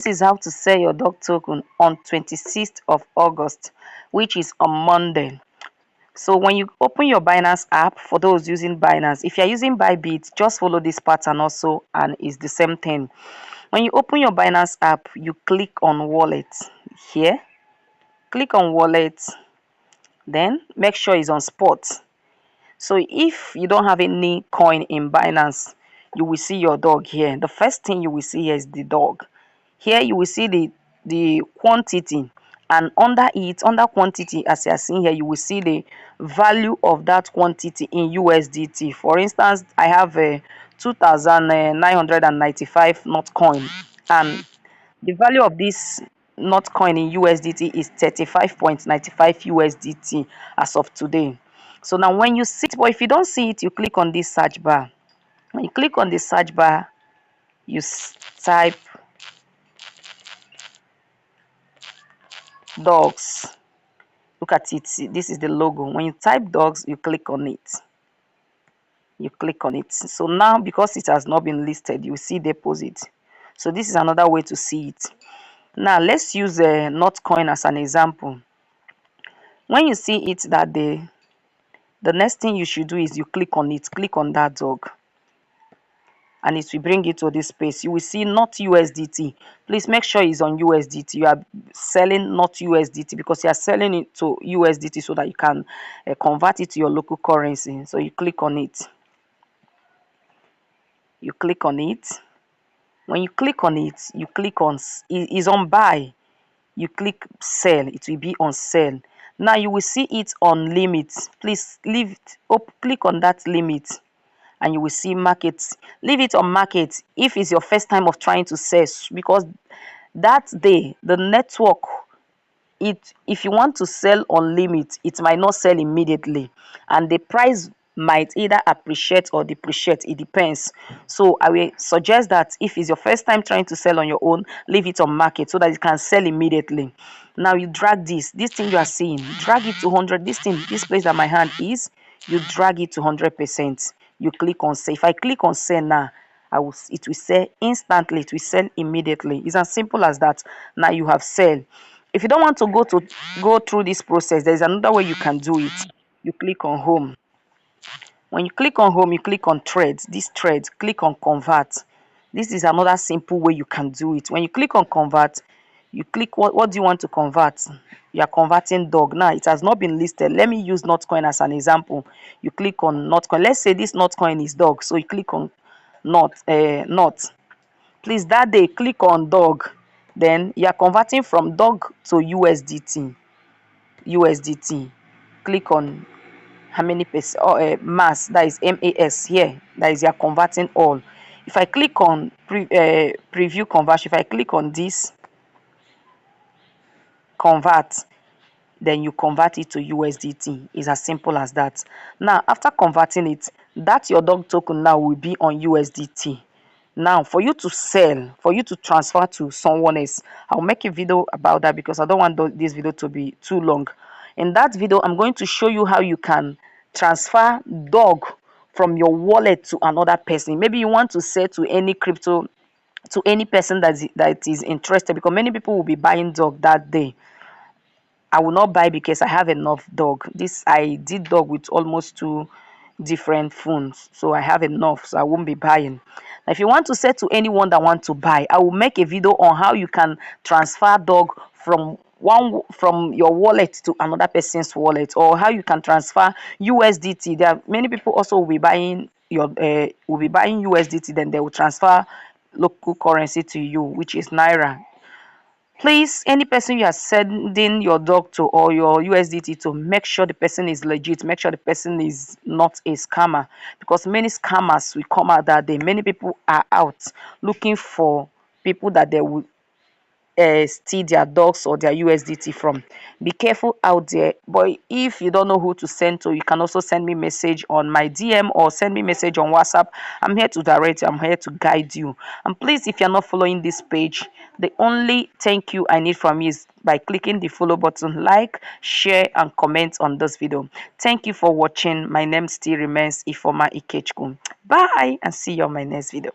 This is how to sell your dog token on 26th of August, which is on Monday. So when you open your Binance app, for those using Binance, if you're using Bybit, just follow this pattern also, and it's the same thing. When you open your Binance app, you click on wallet here, click on wallet, then make sure it's on spot. So if you don't have any coin in Binance, you will see your dog here. The first thing you will see here is the dog. Here you will see the quantity, and under it, under quantity, as you are seeing here, you will see the value of that quantity in USDT. For instance, I have a 2,995 not coin, and the value of this not coin in USDT is 35.95 USDT as of today. So now when you see it, but if you don't see it, you click on this search bar. When you click on the search bar, you type dogs. Look at it. See, this is the logo. When you type dogs, you click on it. You click on it. So now, because it has not been listed, you see deposit. So this is another way to see it. Now let's use a not coin as an example. When you see it that day, the next thing you should do is you click on it. Click on that dog, and it will bring you to this space. You will see not USDT. Please make sure it's on USDT. You are selling not USDT because you are selling it to USDT so that you can convert it to your local currency. So you click on it. You click on it. When you click on it, you click on is on buy. You click sell. It will be on sell. Now you will see it on limit. Please leave it up. Click on that limit, and you will see market. Leave it on market if it's your first time of trying to sell, because that day the network, if you want to sell on limit, it might not sell immediately, and the price might either appreciate or depreciate. It depends. So I will suggest that if it's your first time trying to sell on your own, leave it on market so that it can sell immediately. Now you drag this thing you are seeing, drag it to 100. This place that my hand is, you drag it to 100%. You click on sell. If I click on sell now, it will sell instantly. It will sell immediately. It's as simple as that. Now you have sell. If you don't want to go through this process, there is another way you can do it. You click on home. When you click on home, you click on threads. This thread, click on convert. This is another simple way you can do it. When you click on convert, you click what do you want to convert. You are converting dog. Now it has not been listed. Let me use notcoin as an example. You click on notcoin. Let's say this notcoin is dog, so you click on not. Please, that day click on dog. Then you are converting from dog to USDT. Click on how many percent, or mass, that is MAS here, that is you are converting all. If I click on preview conversion, if I click on this convert, then you convert it to USDT. It's as simple as that. Now after converting it, that your dog token now will be on USDT. Now for you to sell, for you to transfer to someone else, I'll make a video about that because I don't want this video to be too long. In that video, I'm going to show you how you can transfer dog from your wallet to another person. Maybe you want to sell to any crypto, to any person that is interested, because many people will be buying dog that day. I will not buy because I have enough dog. I did dog with almost 2 different phones, so I have enough, so I won't be buying. Now, if you want to sell to anyone that want to buy, I will make a video on how you can transfer dog from your wallet to another person's wallet, or how you can transfer USDT. There are many people also will be buying USDT, then they will transfer local currency to you, which is naira. Please, any person you are sending your dog to or your USDT to, make sure the person is legit. Make sure the person is not a scammer, because many scammers will come out that day. Many people are out looking for people that they will steal their dogs or their USDT from. Be careful out there. But if you don't know who to send to, you can also send me message on my DM or send me message on WhatsApp. I'm here to direct you. I'm here to guide you. And please, if you're not following this page, the only thank you I need from you is by clicking the follow button, like, share, and comment on this video. Thank you for watching. My name still remains Ifoma Ikechukwu. Bye, and see you on my next video.